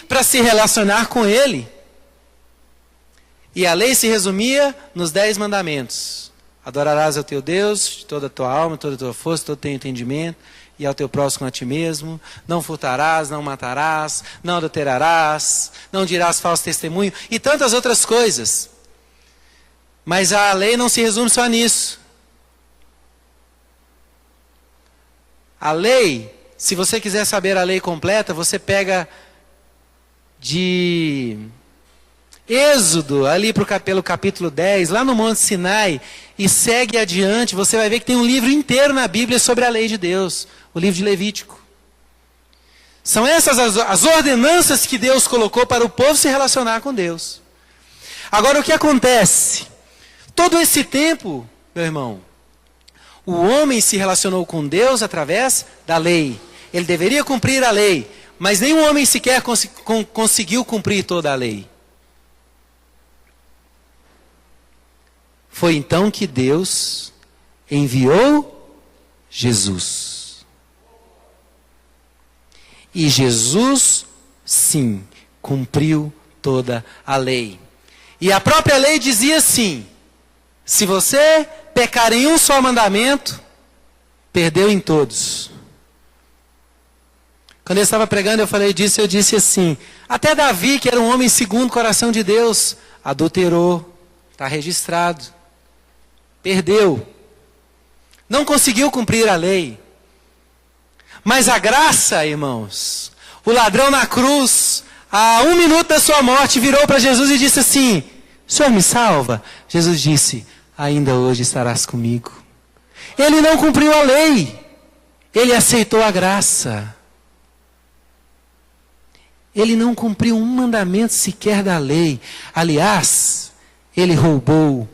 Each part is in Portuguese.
para se relacionar com Ele. E a lei se resumia nos 10 mandamentos. Adorarás ao teu Deus de toda a tua alma, toda a tua força, todo o teu entendimento, e ao teu próximo a ti mesmo. Não furtarás, não matarás, não adulterarás, não dirás falso testemunho, e tantas outras coisas. Mas a lei não se resume só nisso. A lei, se você quiser saber a lei completa, você pega de Êxodo, ali pelo capítulo 10, lá no Monte Sinai, e segue adiante, você vai ver que tem um livro inteiro na Bíblia sobre a lei de Deus, o livro de Levítico. São essas as ordenanças que Deus colocou para o povo se relacionar com Deus. Agora, o que acontece? Todo esse tempo, meu irmão, o homem se relacionou com Deus através da lei. Ele deveria cumprir a lei, mas nenhum homem sequer conseguiu cumprir toda a lei. Foi então que Deus enviou Jesus. E Jesus, sim, cumpriu toda a lei. E a própria lei dizia assim: se você pecar em um só mandamento, perdeu em todos. Quando eu estava pregando, eu disse assim: até Davi, que era um homem segundo o coração de Deus, adulterou, está registrado. Perdeu. Não conseguiu cumprir a lei. Mas a graça, irmãos, o ladrão na cruz, a 1 minuto da sua morte, virou para Jesus e disse assim: Senhor, me salva? Jesus disse: ainda hoje estarás comigo. Ele não cumpriu a lei. Ele aceitou a graça. Ele não cumpriu um mandamento sequer da lei. Aliás, ele roubou,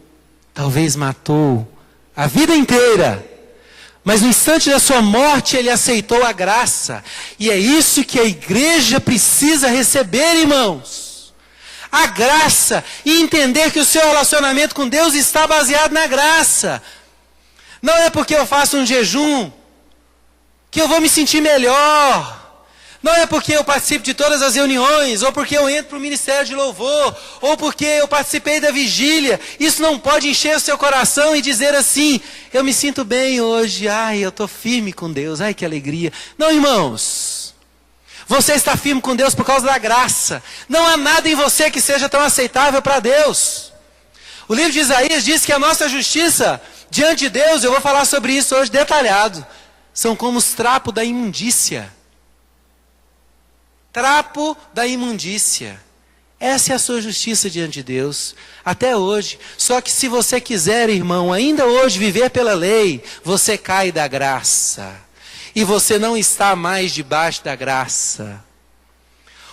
talvez matou, a vida inteira. Mas no instante da sua morte, ele aceitou a graça. E é isso que a igreja precisa receber, irmãos. A graça, e entender que o seu relacionamento com Deus está baseado na graça. Não é porque eu faço um jejum que eu vou me sentir melhor. Não é porque eu participo de todas as reuniões, ou porque eu entro para o ministério de louvor, ou porque eu participei da vigília. Isso não pode encher o seu coração e dizer assim: eu me sinto bem hoje, ai, eu estou firme com Deus, ai que alegria. Não, irmãos, você está firme com Deus por causa da graça. Não há nada em você que seja tão aceitável para Deus. O livro de Isaías diz que a nossa justiça diante de Deus, eu vou falar sobre isso hoje detalhado, são como os trapos da imundícia. Trapo da imundícia. Essa é a sua justiça diante de Deus, até hoje. Só que se você quiser, irmão, ainda hoje viver pela lei, você cai da graça. E você não está mais debaixo da graça.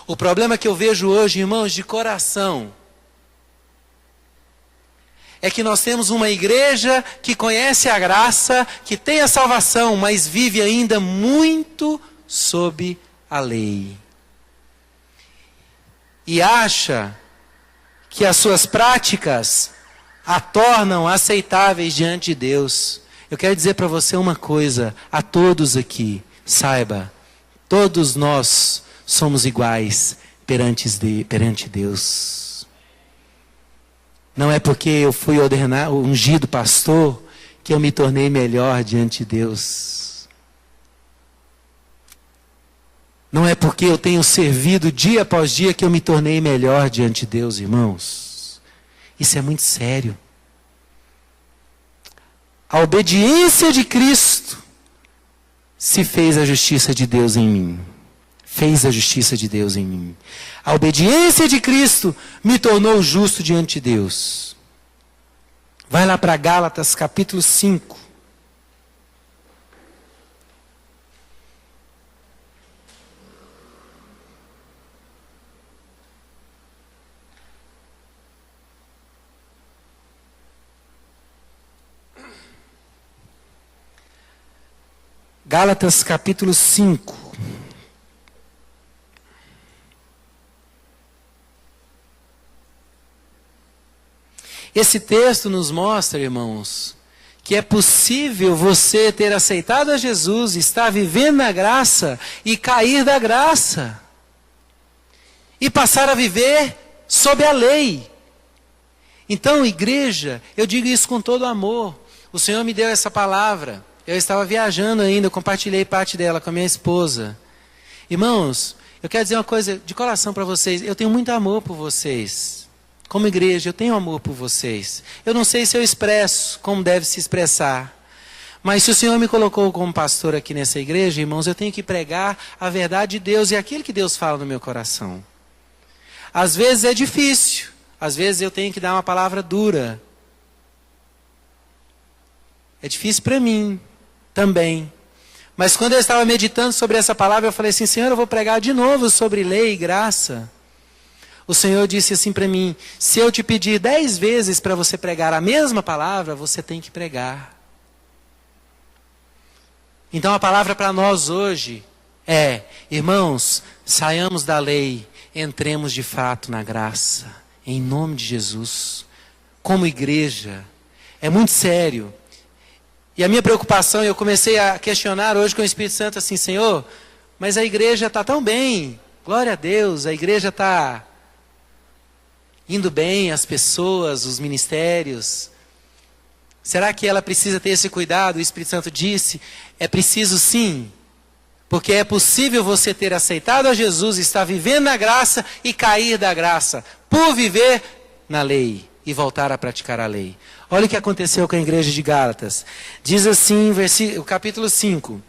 O problema que eu vejo hoje, irmãos, de coração, é que nós temos uma igreja que conhece a graça, que tem a salvação, mas vive ainda muito sob a lei. E acha que as suas práticas a tornam aceitáveis diante de Deus. Eu quero dizer para você uma coisa, a todos aqui, saiba, todos nós somos iguais perante Deus. Não é porque eu fui ungido pastor que eu me tornei melhor diante de Deus. Não é porque eu tenho servido dia após dia que eu me tornei melhor diante de Deus, irmãos. Isso é muito sério. A obediência de Cristo se fez a justiça de Deus em mim. Fez a justiça de Deus em mim. A obediência de Cristo me tornou justo diante de Deus. Vai lá para Gálatas capítulo 5. Gálatas capítulo 5. Esse texto nos mostra, irmãos, que é possível você ter aceitado a Jesus, estar vivendo na graça e cair da graça. e passar a viver sob a lei. Então, igreja, eu digo isso com todo amor. O Senhor me deu essa palavra. Eu estava viajando ainda, eu compartilhei parte dela com a minha esposa. Irmãos, eu quero dizer uma coisa de coração para vocês. Eu tenho muito amor por vocês. Como igreja, eu tenho amor por vocês. Eu não sei se eu expresso como deve se expressar. Mas se o Senhor me colocou como pastor aqui nessa igreja, irmãos, eu tenho que pregar a verdade de Deus e aquilo que Deus fala no meu coração. Às vezes é difícil. Às vezes eu tenho que dar uma palavra dura. É difícil para mim também. Mas quando eu estava meditando sobre essa palavra, eu falei assim, Senhor, eu vou pregar de novo sobre lei e graça. O Senhor disse assim para mim, se eu te pedir 10 vezes para você pregar a mesma palavra, você tem que pregar. Então a palavra para nós hoje é, irmãos, saiamos da lei, entremos de fato na graça, em nome de Jesus. Como igreja, é muito sério. E a minha preocupação, eu comecei a questionar hoje com o Espírito Santo assim, Senhor, mas a igreja está tão bem, glória a Deus, a igreja está indo bem, as pessoas, os ministérios. Será que ela precisa ter esse cuidado? O Espírito Santo disse, é preciso sim, porque é possível você ter aceitado a Jesus, estar vivendo na graça e cair da graça, por viver na lei e voltar a praticar a lei. Olha o que aconteceu com a igreja de Gálatas. Diz assim, capítulo 5.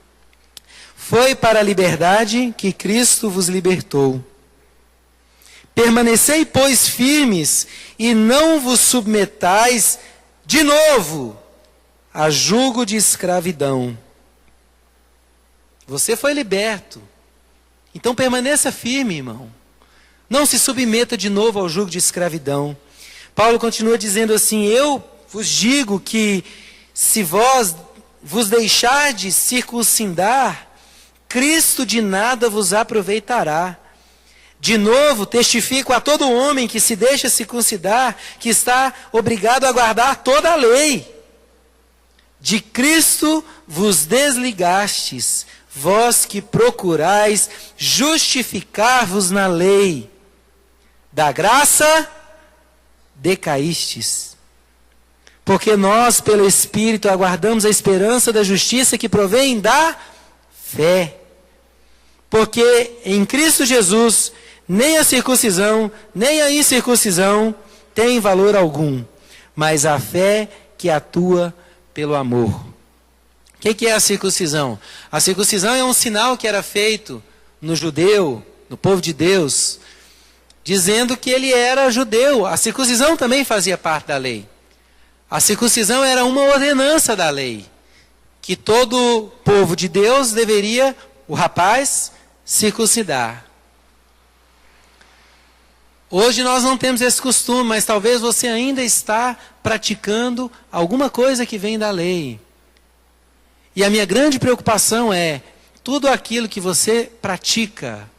Foi para a liberdade que Cristo vos libertou. Permanecei, pois, firmes, e não vos submetais de novo a jugo de escravidão. Você foi liberto. Então permaneça firme, irmão. Não se submeta de novo ao jugo de escravidão. Paulo continua dizendo assim, eu vos digo que se vós vos deixardes circuncidar, Cristo de nada vos aproveitará. De novo, testifico a todo homem que se deixa circuncidar, que está obrigado a guardar toda a lei. De Cristo vos desligastes, vós que procurais justificar-vos na lei. Da graça decaístes. Porque nós, pelo Espírito, aguardamos a esperança da justiça que provém da fé. Porque em Cristo Jesus, nem a circuncisão, nem a incircuncisão tem valor algum, mas a fé que atua pelo amor. O que é a circuncisão? A circuncisão é um sinal que era feito no judeu, no povo de Deus, dizendo que ele era judeu. A circuncisão também fazia parte da lei. A circuncisão era uma ordenança da lei, que todo povo de Deus deveria, o rapaz, circuncidar. Hoje nós não temos esse costume, mas talvez você ainda está praticando alguma coisa que vem da lei. E a minha grande preocupação é, tudo aquilo que você pratica,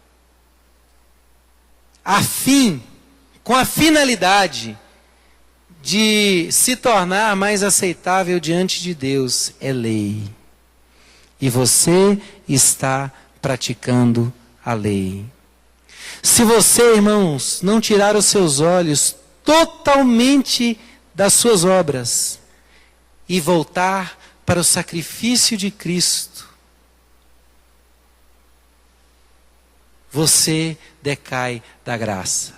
com a finalidade de se tornar mais aceitável diante de Deus, é lei. E você está praticando a lei. Se você, irmãos, não tirar os seus olhos totalmente das suas obras e voltar para o sacrifício de Cristo, você decai da graça.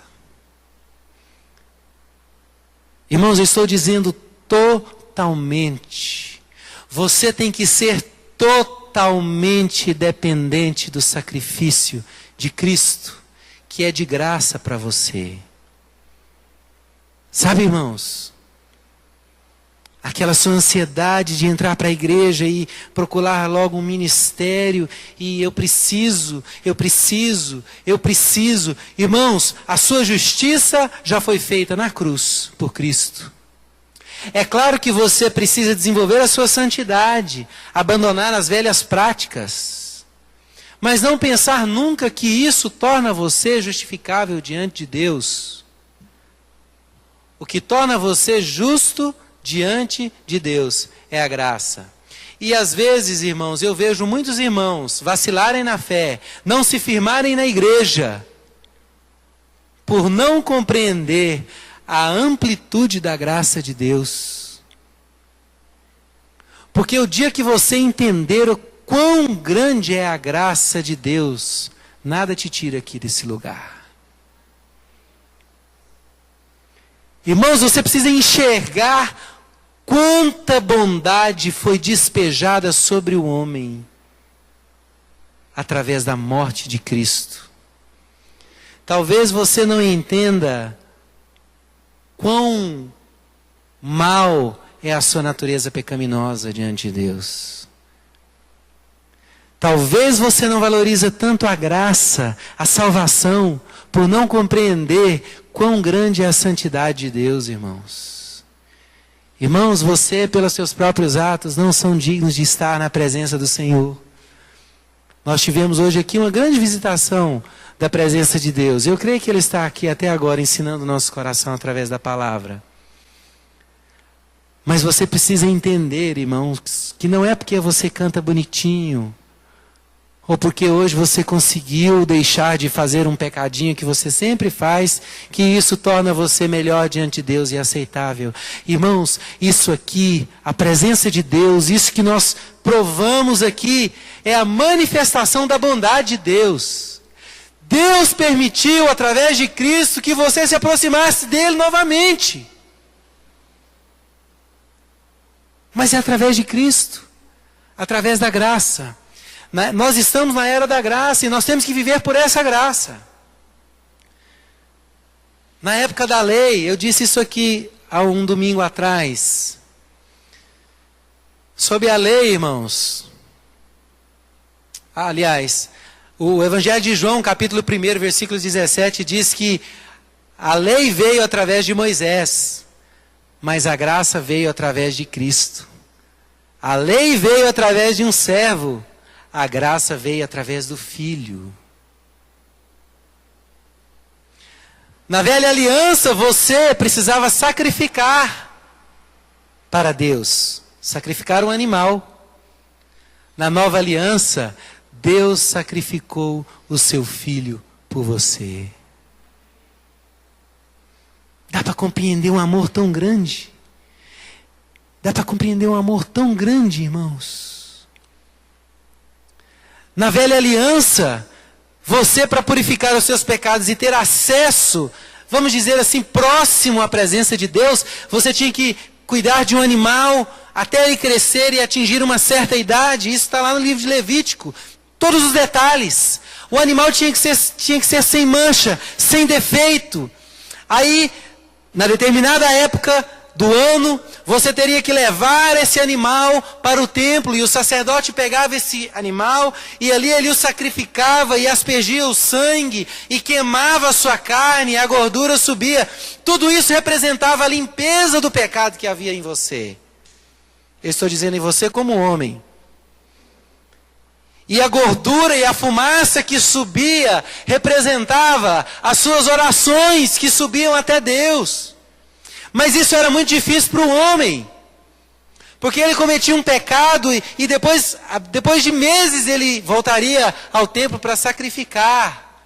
Irmãos, eu estou dizendo totalmente. Você tem que ser totalmente dependente do sacrifício de Cristo, que é de graça para você. Sabe, irmãos, aquela sua ansiedade de entrar para a igreja e procurar logo um ministério, e eu preciso. Irmãos, a sua justiça já foi feita na cruz, por Cristo. É claro que você precisa desenvolver a sua santidade, abandonar as velhas práticas, mas não pensar nunca que isso torna você justificável diante de Deus. O que torna você justo diante de Deus é a graça. E às vezes, irmãos, eu vejo muitos irmãos vacilarem na fé, não se firmarem na igreja, por não compreender a amplitude da graça de Deus. Porque o dia que você entender o quão grande é a graça de Deus, nada te tira aqui desse lugar. Irmãos, você precisa enxergar quanta bondade foi despejada sobre o homem através da morte de Cristo. Talvez você não entenda quão mal é a sua natureza pecaminosa diante de Deus. Talvez você não valorize tanto a graça, a salvação, por não compreender quão grande é a santidade de Deus, irmãos. Irmãos, você, pelos seus próprios atos, não são dignos de estar na presença do Senhor. Nós tivemos hoje aqui uma grande visitação da presença de Deus. Eu creio que Ele está aqui até agora ensinando o nosso coração através da palavra. Mas você precisa entender, irmãos, que não é porque você canta bonitinho, ou porque hoje você conseguiu deixar de fazer um pecadinho que você sempre faz, que isso torna você melhor diante de Deus e aceitável. Irmãos, isso aqui, a presença de Deus, isso que nós provamos aqui, é a manifestação da bondade de Deus. Deus permitiu, através de Cristo, que você se aproximasse dele novamente. Mas é através de Cristo, através da graça. Nós estamos na era da graça e nós temos que viver por essa graça. Na época da lei, eu disse isso aqui há um domingo atrás. Sobre a lei, irmãos. Aliás, o Evangelho de João, capítulo 1, versículo 17, diz que a lei veio através de Moisés, mas a graça veio através de Cristo. A lei veio através de um servo, a graça veio através do Filho. Na velha aliança, você precisava sacrificar para Deus. Sacrificar um animal. Na nova aliança, Deus sacrificou o seu Filho por você. Dá para compreender um amor tão grande? Dá para compreender um amor tão grande, irmãos? Na velha aliança, você, para purificar os seus pecados e ter acesso, vamos dizer assim, próximo à presença de Deus, você tinha que cuidar de um animal até ele crescer e atingir uma certa idade. Isso está lá no livro de Levítico. Todos os detalhes. O animal tinha que ser sem mancha, sem defeito. Aí, na determinada época do ano, você teria que levar esse animal para o templo, e o sacerdote pegava esse animal, e ali ele o sacrificava, e aspergia o sangue, e queimava a sua carne, e a gordura subia. Tudo isso representava a limpeza do pecado que havia em você. Eu estou dizendo em você como homem. E a gordura e a fumaça que subia representava as suas orações que subiam até Deus. Mas isso era muito difícil para o homem. Porque ele cometia um pecado e depois de meses ele voltaria ao templo para sacrificar.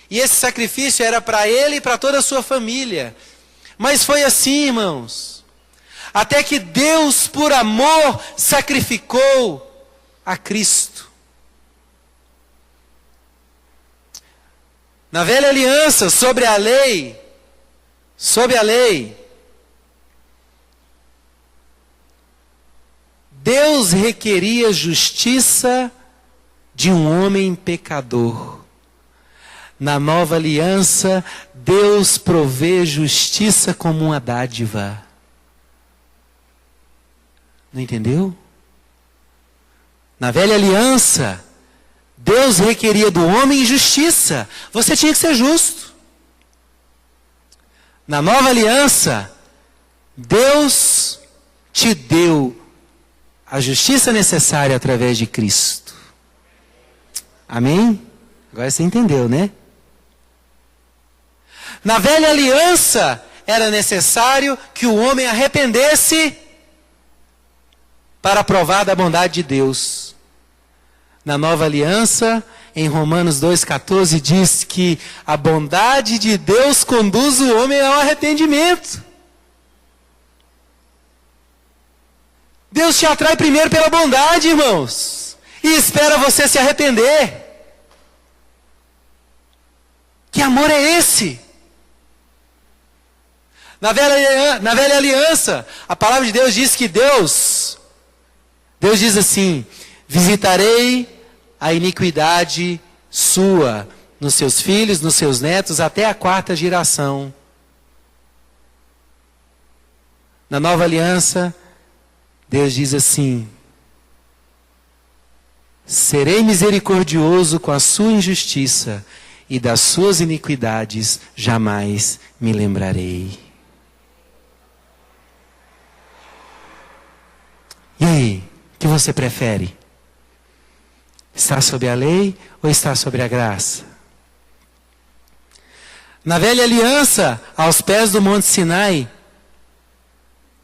E esse sacrifício era para ele e para toda a sua família. Mas foi assim, irmãos. Até que Deus, por amor, sacrificou a Cristo. Na velha aliança, sobre a lei, Deus requeria justiça de um homem pecador. Na nova aliança, Deus provê justiça como uma dádiva. Não entendeu? Na velha aliança, Deus requeria do homem justiça. Você tinha que ser justo. Na nova aliança, Deus te deu a justiça necessária através de Cristo. Amém? Agora você entendeu, né? Na velha aliança, era necessário que o homem arrependesse para provar da bondade de Deus. Na nova aliança, em Romanos 2,14, diz que a bondade de Deus conduz o homem ao arrependimento. Deus te atrai primeiro pela bondade, irmãos, e espera você se arrepender. Que amor é esse? Na velha aliança, a palavra de Deus diz que Deus diz assim: visitarei a iniquidade sua nos seus filhos, nos seus netos, até a 4ª geração. Na nova aliança, Deus diz assim: serei misericordioso com a sua injustiça, e das suas iniquidades jamais me lembrarei. E aí, o que você prefere? Estar sob a lei ou estar sobre a graça? Na velha aliança, aos pés do Monte Sinai,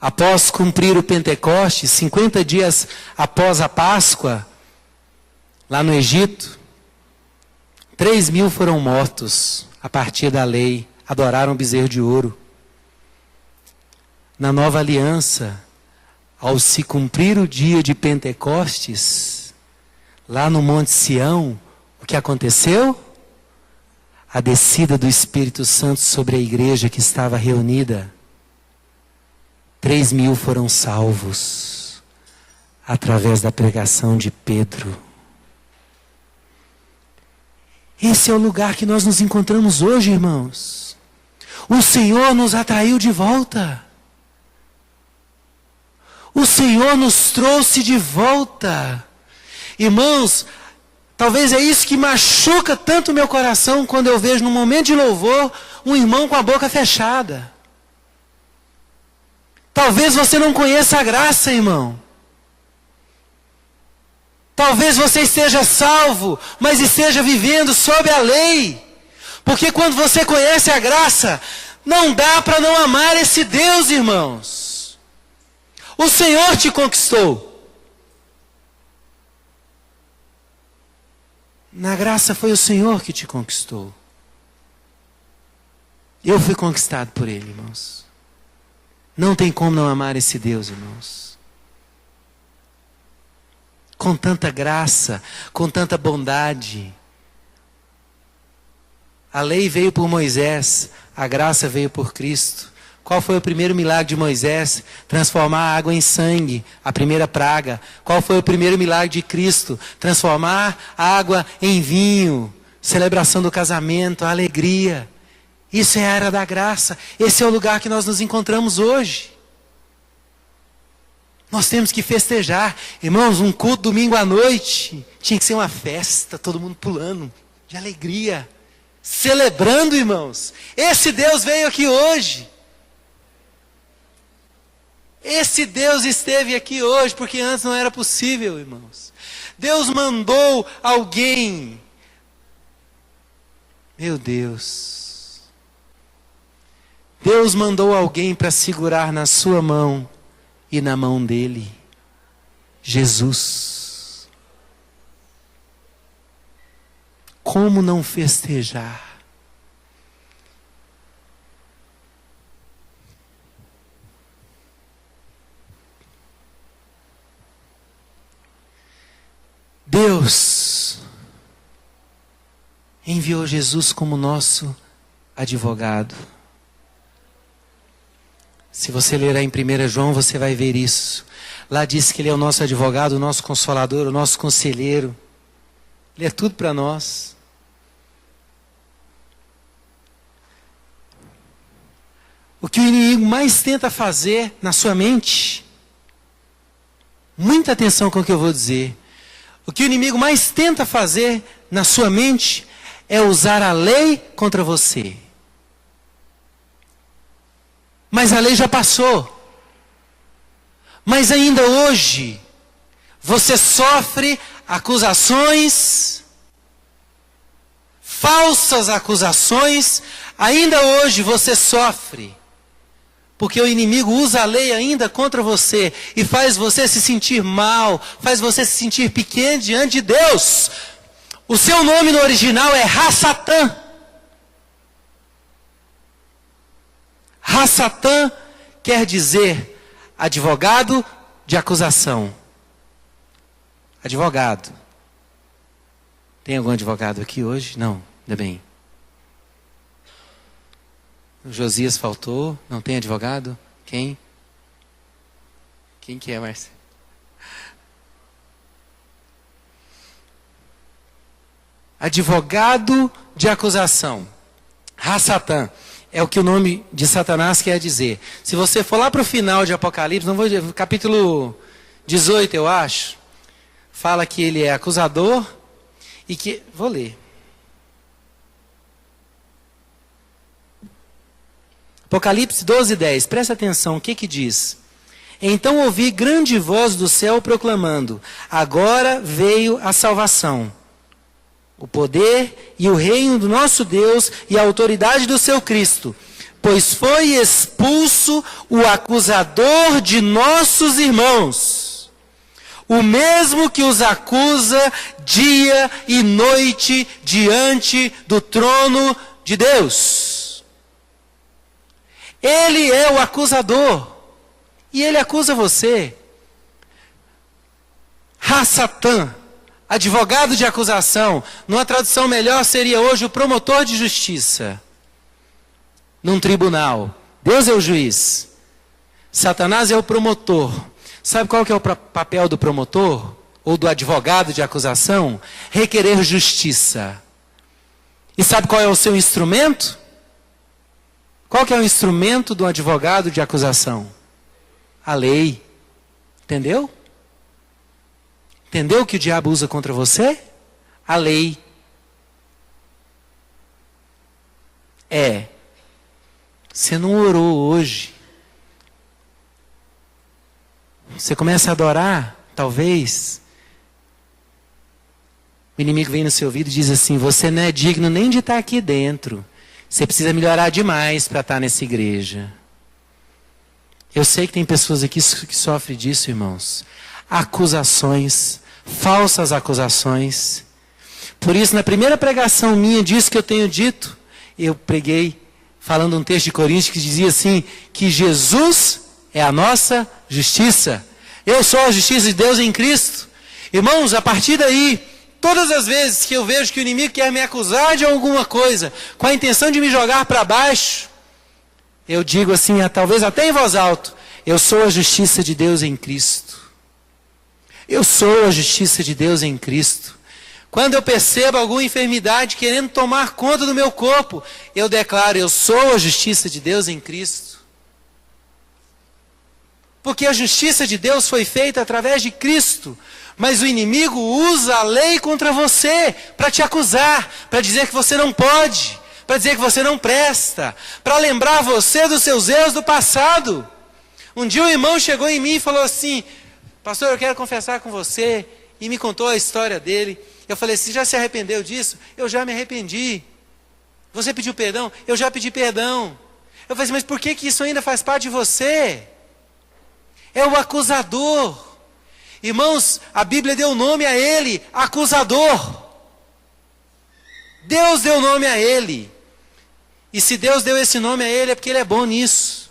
após cumprir o Pentecostes, 50 dias após a Páscoa, lá no Egito, 3.000 foram mortos a partir da lei, adoraram o bezerro de ouro. Na nova aliança, ao se cumprir o dia de Pentecostes, lá no Monte Sião, o que aconteceu? A descida do Espírito Santo sobre a igreja que estava reunida. 3.000 foram salvos através da pregação de Pedro. Esse é o lugar que nós nos encontramos hoje, irmãos. O Senhor nos atraiu de volta. O Senhor nos trouxe de volta. Irmãos, talvez é isso que machuca tanto o meu coração quando eu vejo num momento de louvor um irmão com a boca fechada. Talvez você não conheça a graça, irmão. Talvez você esteja salvo, mas esteja vivendo sob a lei. Porque quando você conhece a graça, não dá para não amar esse Deus, irmãos. O Senhor te conquistou. Na graça foi o Senhor que te conquistou. Eu fui conquistado por Ele, irmãos. Não tem como não amar esse Deus, irmãos. Com tanta graça, com tanta bondade. A lei veio por Moisés, a graça veio por Cristo. Qual foi o primeiro milagre de Moisés? Transformar a água em sangue, a primeira praga. Qual foi o primeiro milagre de Cristo? Transformar a água em vinho, celebração do casamento, a alegria. Isso é a era da graça. Esse é o lugar que nós nos encontramos hoje. Nós temos que festejar. Irmãos, um culto domingo à noite tinha que ser uma festa, todo mundo pulando, de alegria, celebrando, irmãos. Esse Deus veio aqui hoje. Esse Deus esteve aqui hoje, porque antes não era possível, irmãos. Deus mandou alguém. Meu Deus. Deus mandou alguém para segurar na sua mão e na mão dele. Jesus. Como não festejar? Deus enviou Jesus como nosso advogado. Se você ler aí em 1 João, você vai ver isso. Lá diz que Ele é o nosso advogado, o nosso consolador, o nosso conselheiro. Ele é tudo para nós. O que o inimigo mais tenta fazer na sua mente, muita atenção com o que eu vou dizer. O que o inimigo mais tenta fazer na sua mente é usar a lei contra você. Mas a lei já passou. Mas ainda hoje, você sofre acusações, falsas acusações, ainda hoje você sofre. Porque o inimigo usa a lei ainda contra você e faz você se sentir mal, faz você se sentir pequeno diante de Deus. O seu nome no original é Ha-Satã. Ha-Satã quer dizer advogado de acusação. Advogado. Tem algum advogado aqui hoje? Não, ainda bem. O Josias faltou. Não tem advogado? Quem? Quem que é, Márcia? Advogado de acusação. Ha-Satã. É o que o nome de Satanás quer dizer. Se você for lá para o final de Apocalipse, não vou dizer, capítulo 18, eu acho, fala que ele é acusador e que... Vou ler. Apocalipse 12, 10. Presta atenção, o que que diz? Então ouvi grande voz do céu proclamando: agora veio a salvação, o poder e o reino do nosso Deus e a autoridade do seu Cristo, pois foi expulso o acusador de nossos irmãos, o mesmo que os acusa dia e noite diante do trono de Deus. Ele é o acusador e ele acusa você. Ha-Satã, advogado de acusação. Numa tradução melhor seria hoje o promotor de justiça. Num tribunal. Deus é o juiz. Satanás é o promotor. Sabe qual que é o papel do promotor? Ou do advogado de acusação? Requerer justiça. E sabe qual é o seu instrumento? Qual que é o instrumento do advogado de acusação? A lei. Entendeu? Entendeu o que o diabo usa contra você? A lei. Você não orou hoje. Você começa a adorar, talvez. O inimigo vem no seu ouvido e diz assim: você não é digno nem de estar aqui dentro. Você precisa melhorar demais para estar nessa igreja. Eu sei que tem pessoas aqui que sofrem disso, irmãos. Acusações, falsas acusações. Por isso, na primeira pregação minha disso que eu tenho dito, eu preguei falando um texto de Coríntios que dizia assim, que Jesus é a nossa justiça. Eu sou a justiça de Deus em Cristo. Irmãos, a partir daí, todas as vezes que eu vejo que o inimigo quer me acusar de alguma coisa, com a intenção de me jogar para baixo, eu digo assim, talvez até em voz alta: eu sou a justiça de Deus em Cristo. Eu sou a justiça de Deus em Cristo. Quando eu percebo alguma enfermidade querendo tomar conta do meu corpo, eu declaro: eu sou a justiça de Deus em Cristo. Porque a justiça de Deus foi feita através de Cristo. Mas o inimigo usa a lei contra você para te acusar, para dizer que você não pode, para dizer que você não presta, para lembrar você dos seus erros do passado. Um dia um irmão chegou em mim e falou assim: pastor, eu quero confessar com você, e me contou a história dele. Eu falei: você já se arrependeu disso? Eu já me arrependi. Você pediu perdão? Eu já pedi perdão. Eu falei assim: mas por que isso ainda faz parte de você? É o acusador. Irmãos, a Bíblia deu nome a ele, acusador. Deus deu nome a ele. E se Deus deu esse nome a ele, é porque ele é bom nisso.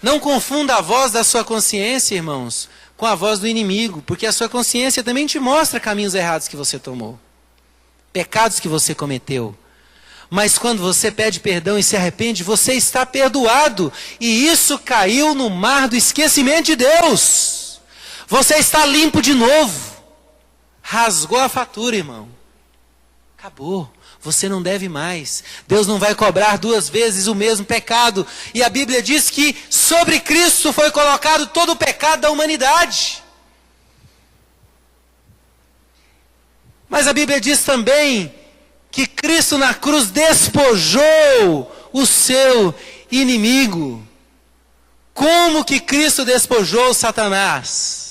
Não confunda a voz da sua consciência, irmãos, com a voz do inimigo, porque a sua consciência também te mostra caminhos errados que você tomou, pecados que você cometeu. Mas quando você pede perdão e se arrepende, você está perdoado. E isso caiu no mar do esquecimento de Deus. Você está limpo de novo. Rasgou a fatura, irmão. Acabou. Você não deve mais. Deus não vai cobrar 2 vezes o mesmo pecado. E a Bíblia diz que sobre Cristo foi colocado todo o pecado da humanidade. Mas a Bíblia diz também que Cristo na cruz despojou o seu inimigo. Como que Cristo despojou Satanás?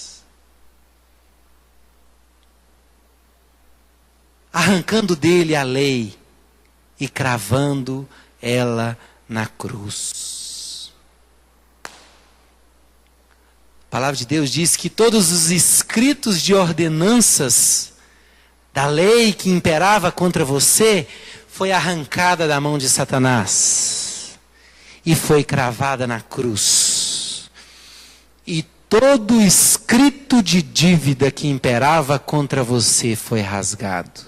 Arrancando dele a lei e cravando ela na cruz. A palavra de Deus diz que todos os escritos de ordenanças da lei que imperava contra você foi arrancada da mão de Satanás e foi cravada na cruz. E todo escrito de dívida que imperava contra você foi rasgado.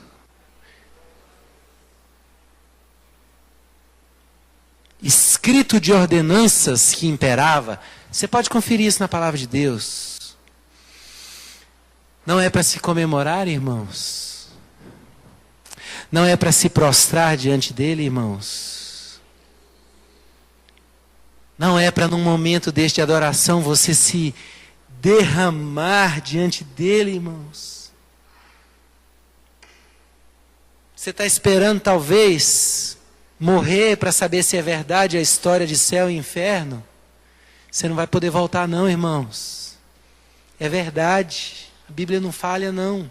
Escrito de ordenanças que imperava, você pode conferir isso na palavra de Deus. Não é para se comemorar, irmãos. Não é para se prostrar diante dele, irmãos. Não é para num momento deste de adoração você se derramar diante dele, irmãos. Você está esperando talvez morrer para saber se é verdade a história de céu e inferno? Você não vai poder voltar não, irmãos. É verdade. A Bíblia não falha não.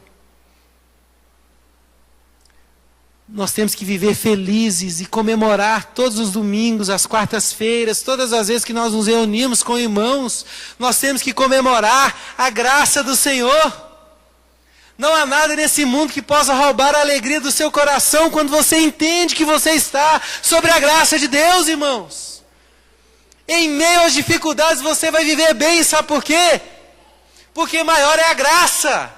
Nós temos que viver felizes e comemorar todos os domingos, as quartas-feiras, todas as vezes que nós nos reunimos com irmãos, nós temos que comemorar a graça do Senhor. Não há nada nesse mundo que possa roubar a alegria do seu coração quando você entende que você está sobre a graça de Deus, irmãos. Em meio às dificuldades você vai viver bem, sabe por quê? Porque maior é a graça,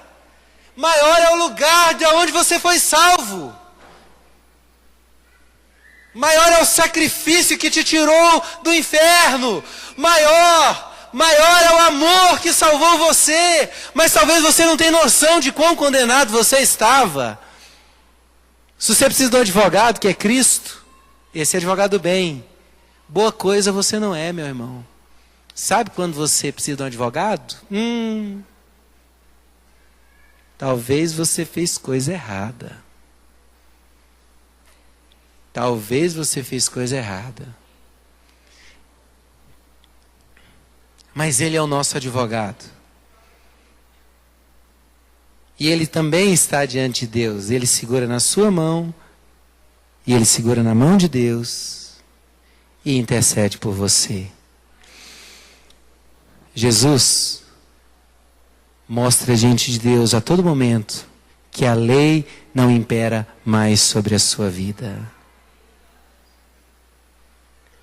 maior é o lugar de onde você foi salvo. Maior é o sacrifício que te tirou do inferno. Maior é o amor que salvou você. Mas talvez você não tenha noção de quão condenado você estava. Se você precisa de um advogado, que é Cristo, esse é advogado do bem. Boa coisa você não é, meu irmão. Sabe quando você precisa de um advogado? Talvez você fez coisa errada. Talvez você fez coisa errada. Mas ele é o nosso advogado. E ele também está diante de Deus. Ele segura na sua mão. E ele segura na mão de Deus. E intercede por você. Jesus mostra diante de Deus a todo momento que a lei não impera mais sobre a sua vida.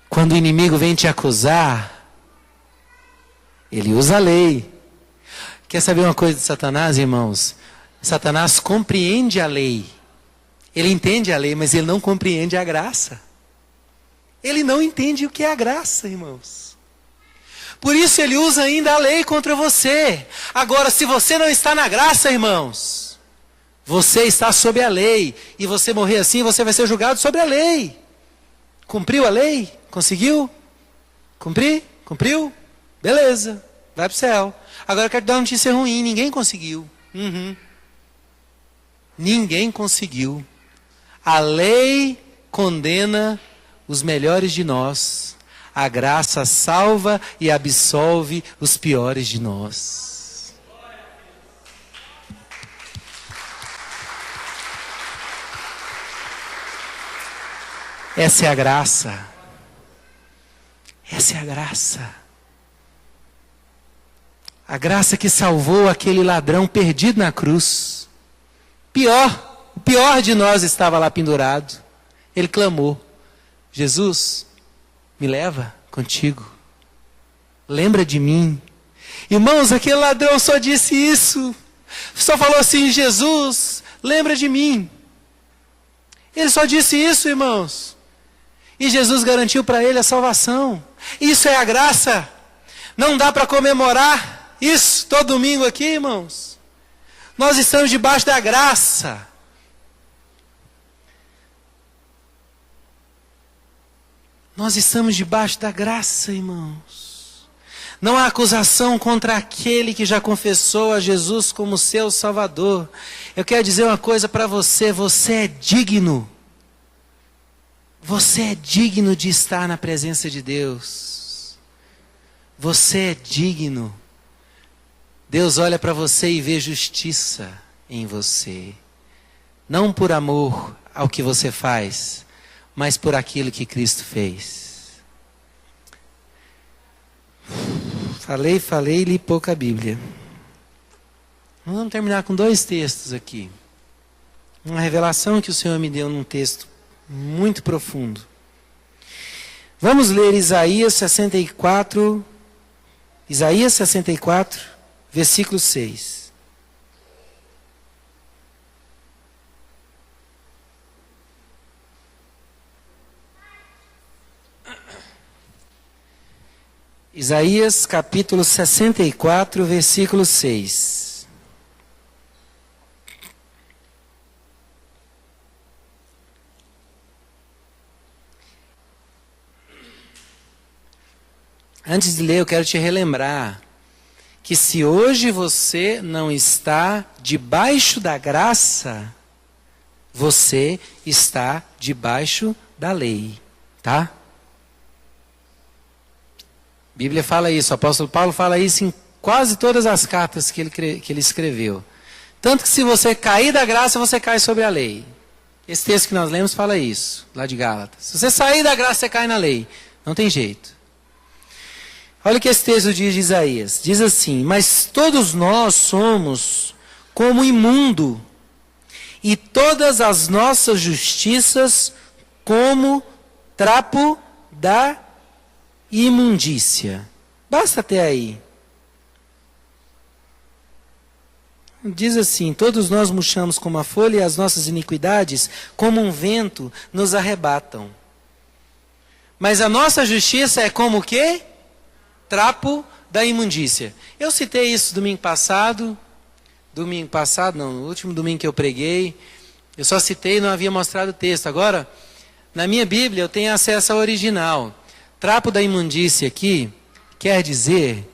Quando o inimigo vem te acusar, ele usa a lei. Quer saber uma coisa de Satanás, irmãos? Satanás compreende a lei. Ele entende a lei, mas ele não compreende a graça. Ele não entende o que é a graça, irmãos. Por isso ele usa ainda a lei contra você. Agora, se você não está na graça, irmãos, você está sob a lei. E você morrer assim, você vai ser julgado sobre a lei. Cumpriu a lei? Conseguiu? Cumpriu? Beleza, vai para o céu. Agora eu quero te dar uma notícia ruim, ninguém conseguiu. Ninguém conseguiu. A lei condena os melhores de nós. A graça salva e absolve os piores de nós. Essa é a graça. Essa é a graça. A graça que salvou aquele ladrão perdido na cruz. O pior de nós estava lá pendurado. Ele clamou: Jesus, me leva contigo. Lembra de mim. Irmãos, aquele ladrão só disse isso. Só falou assim: Jesus, lembra de mim. Ele só disse isso, irmãos. E Jesus garantiu para ele a salvação. Isso é a graça. Não dá para comemorar isso todo domingo aqui, irmãos. Nós estamos debaixo da graça. Nós estamos debaixo da graça, irmãos. Não há acusação contra aquele que já confessou a Jesus como seu Salvador. Eu quero dizer uma coisa para você: você é digno. Você é digno de estar na presença de Deus. Você é digno. Deus olha para você e vê justiça em você. Não por amor ao que você faz, mas por aquilo que Cristo fez. Falei e li pouca Bíblia. Vamos terminar com 2 textos aqui. Uma revelação que o Senhor me deu num texto muito profundo. Vamos ler Isaías 64, versículo 6. Isaías capítulo 64, versículo 6. Antes de ler, eu quero te relembrar que se hoje você não está debaixo da graça, você está debaixo da lei, tá? A Bíblia fala isso, o apóstolo Paulo fala isso em quase todas as cartas que ele escreveu. Tanto que se você cair da graça, você cai sobre a lei. Esse texto que nós lemos fala isso, lá de Gálatas. Se você sair da graça, você cai na lei. Não tem jeito. Olha o que esse texto diz de Isaías. Diz assim: mas todos nós somos como imundo, e todas as nossas justiças como trapo da imundícia. Basta até aí. Diz assim: todos nós murchamos como a folha, e as nossas iniquidades, como um vento, nos arrebatam. Mas a nossa justiça é como o quê? Trapo da imundícia. Eu citei isso domingo passado, no último domingo que eu preguei. Eu só citei e não havia mostrado o texto. Agora, na minha Bíblia, eu tenho acesso ao original. Trapo da imundícia aqui quer dizer...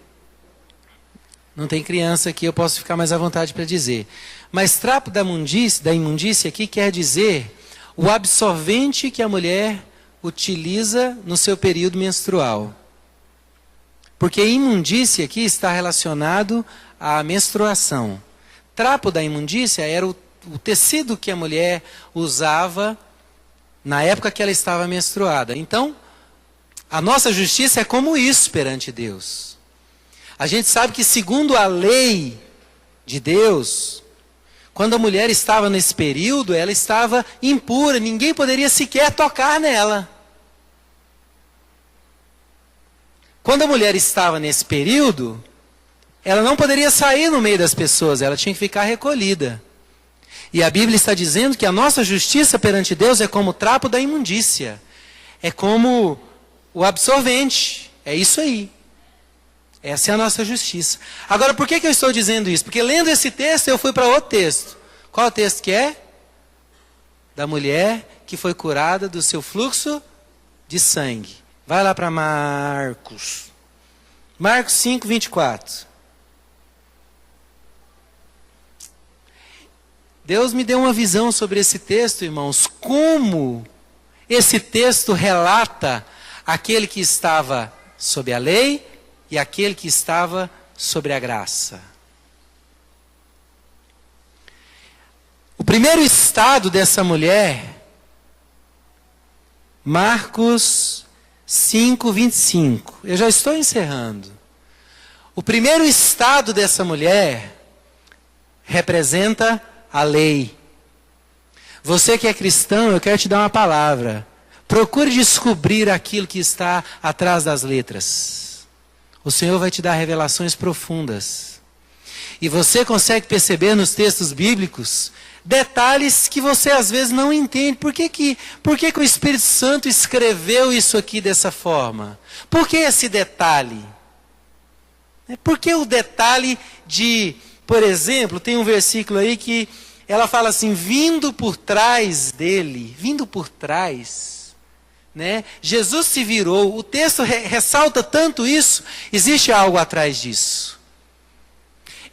Não tem criança aqui, eu posso ficar mais à vontade para dizer. Mas trapo da imundícia aqui quer dizer o absorvente que a mulher utiliza no seu período menstrual. Porque imundícia aqui está relacionado à menstruação. Trapo da imundícia era o tecido que a mulher usava na época que ela estava menstruada. Então, a nossa justiça é como isso perante Deus. A gente sabe que segundo a lei de Deus, quando a mulher estava nesse período, ela estava impura, ninguém poderia sequer tocar nela. Quando a mulher estava nesse período, ela não poderia sair no meio das pessoas, ela tinha que ficar recolhida. E a Bíblia está dizendo que a nossa justiça perante Deus é como o trapo da imundícia. É como o absorvente. É isso aí. Essa é a nossa justiça. Agora, por que eu estou dizendo isso? Porque lendo esse texto, eu fui para outro texto. Qual o texto que é? Da mulher que foi curada do seu fluxo de sangue. Vai lá para Marcos. Marcos 5, 24. Deus me deu uma visão sobre esse texto, irmãos. Como esse texto relata aquele que estava sob a lei e aquele que estava sobre a graça. O primeiro estado dessa mulher, Marcos 5, 25. Eu já estou encerrando. O primeiro estado dessa mulher representa a lei. Você que é cristão, eu quero te dar uma palavra. Procure descobrir aquilo que está atrás das letras. O Senhor vai te dar revelações profundas. E você consegue perceber nos textos bíblicos detalhes que você às vezes não entende. Por que o Espírito Santo escreveu isso aqui dessa forma? Por que esse detalhe? Por que o detalhe de, por exemplo, tem um versículo aí que ela fala assim, vindo por trás dele, vindo por trás, né? Jesus se virou, o texto ressalta tanto isso, existe algo atrás disso.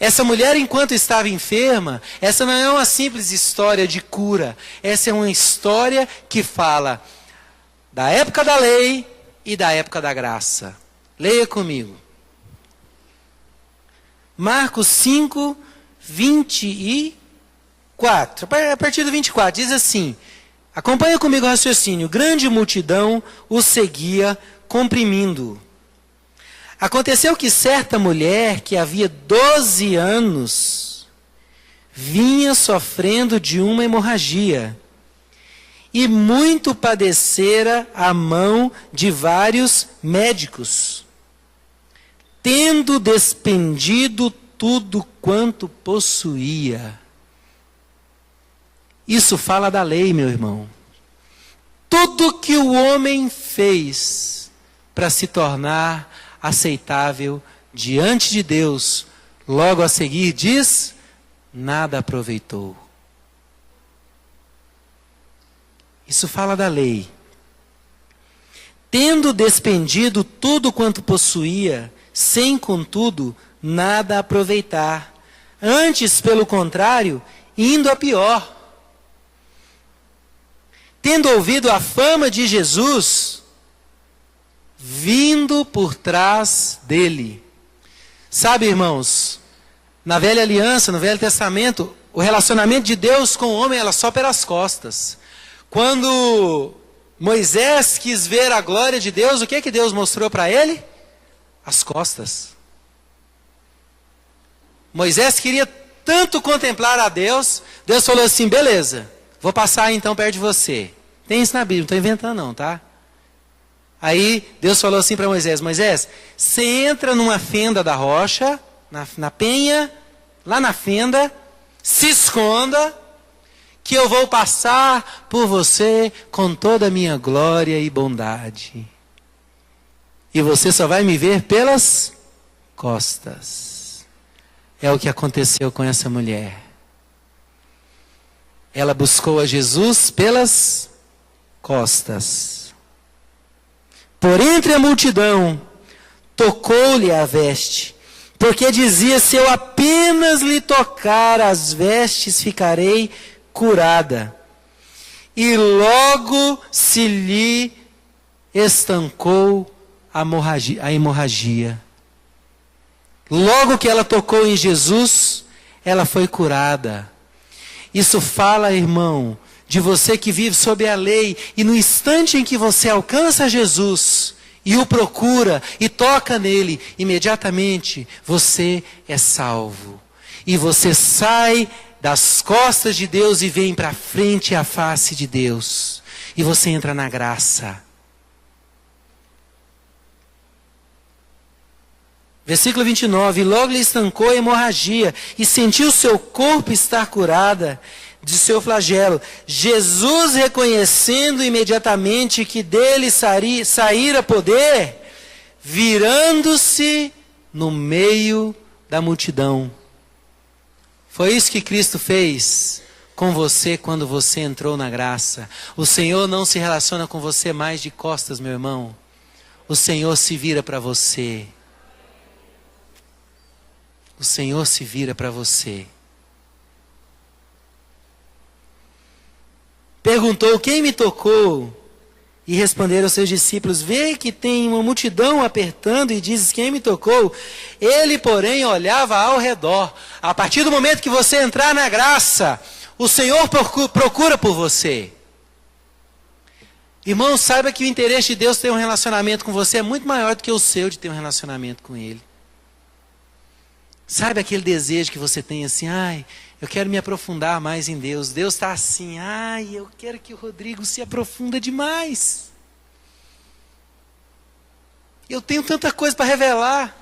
Essa mulher, enquanto estava enferma, essa não é uma simples história de cura. Essa é uma história que fala da época da lei e da época da graça. Leia comigo. Marcos 5, 24. A partir do 24, diz assim. Acompanha comigo o raciocínio. Grande multidão o seguia, comprimindo-o. Aconteceu que certa mulher, que havia 12 anos, vinha sofrendo de uma hemorragia, e muito padecera à mão de vários médicos, tendo despendido tudo quanto possuía. Isso fala da lei, meu irmão. Tudo que o homem fez para se tornar aceitável diante de Deus, logo a seguir diz, nada aproveitou. Isso fala da lei. Tendo despendido tudo quanto possuía, sem, contudo, nada aproveitar. Antes, pelo contrário, indo a pior. Tendo ouvido a fama de Jesus, vindo por trás dele. Sabe, irmãos, na velha aliança, no Velho Testamento, o relacionamento de Deus com o homem era só pelas costas. Quando Moisés quis ver a glória de Deus, o que é que Deus mostrou para ele? As costas. Moisés queria tanto contemplar a Deus, Deus falou assim, beleza, vou passar então perto de você. Tem isso na Bíblia, não estou inventando não, tá? Aí Deus falou assim para Moisés, Moisés, você entra numa fenda da rocha, na penha, lá na fenda, se esconda, que eu vou passar por você com toda a minha glória e bondade. E você só vai me ver pelas costas. É o que aconteceu com essa mulher. Ela buscou a Jesus pelas costas. Por entre a multidão, tocou-lhe a veste, porque dizia, se eu apenas lhe tocar as vestes, ficarei curada. E logo se lhe estancou a hemorragia. Logo que ela tocou em Jesus, ela foi curada. Isso fala, irmão, de você que vive sob a lei, e no instante em que você alcança Jesus, e o procura, e toca nele, imediatamente você é salvo. E você sai das costas de Deus e vem para frente à face de Deus. E você entra na graça. Versículo 29. Logo lhe estancou a hemorragia e sentiu seu corpo estar curada de seu flagelo. Jesus, reconhecendo imediatamente que dele saíra poder, virando-se no meio da multidão. Foi isso que Cristo fez com você quando você entrou na graça. O Senhor não se relaciona com você mais de costas, meu irmão. O Senhor se vira para você. O Senhor se vira para você. Perguntou, quem me tocou? E responderam os seus discípulos, vê que tem uma multidão apertando e dizes, quem me tocou? Ele, porém, olhava ao redor. A partir do momento que você entrar na graça, o Senhor procura por você. Irmão, saiba que o interesse de Deus ter um relacionamento com você é muito maior do que o seu de ter um relacionamento com Ele. Sabe aquele desejo que você tem assim, ai, eu quero me aprofundar mais em Deus. Deus está assim, ai, eu quero que o Rodrigo se aprofunda demais. Eu tenho tanta coisa para revelar.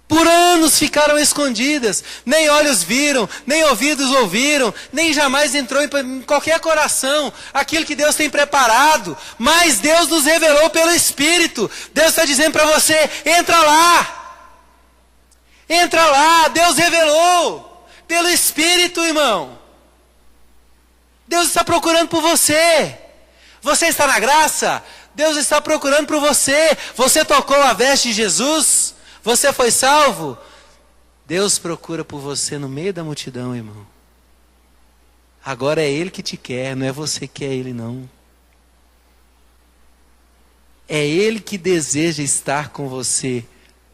Por anos ficaram escondidas, nem olhos viram, nem ouvidos ouviram, nem jamais entrou em qualquer coração aquilo que Deus tem preparado. Mas Deus nos revelou pelo Espírito. Deus está dizendo para você, entra lá. Entra lá, Deus revelou. Pelo Espírito, irmão. Deus está procurando por você. Você está na graça? Deus está procurando por você. Você tocou a veste de Jesus? Você foi salvo? Deus procura por você no meio da multidão, irmão. Agora é Ele que te quer, não é você que quer Ele, não. É Ele que deseja estar com você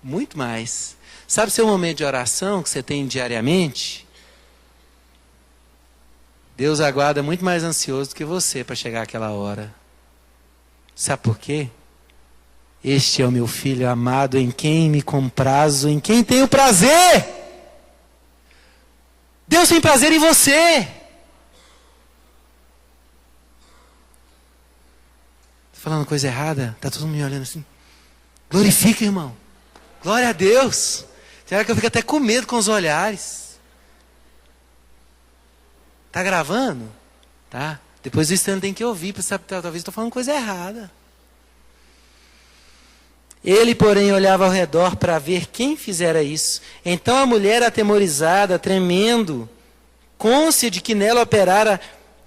muito mais. Sabe seu momento de oração que você tem diariamente? Deus aguarda muito mais ansioso do que você para chegar àquela hora. Sabe por quê? Este é o meu filho amado, em quem me comprazo, em quem tenho prazer. Deus tem prazer em você. Estou falando coisa errada? Está todo mundo me olhando assim. Glorifica, irmão. Glória a Deus. Será que eu fico até com medo com os olhares? Está gravando? Tá? Depois o Stanley tem que ouvir, para saber, talvez estou falando coisa errada. Ele, porém, olhava ao redor para ver quem fizera isso. Então a mulher, atemorizada, tremendo, cônscia de que nela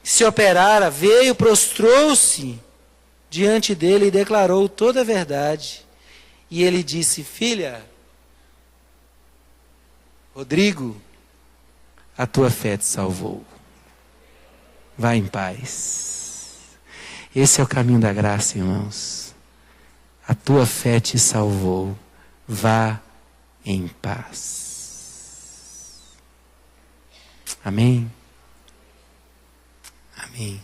se operara, veio, prostrou-se diante dele e declarou toda a verdade. E ele disse: filha, Rodrigo, a tua fé te salvou. Vá em paz. Esse é o caminho da graça, irmãos. A tua fé te salvou. Vá em paz. Amém? Amém.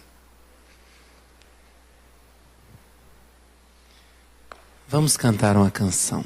Vamos cantar uma canção.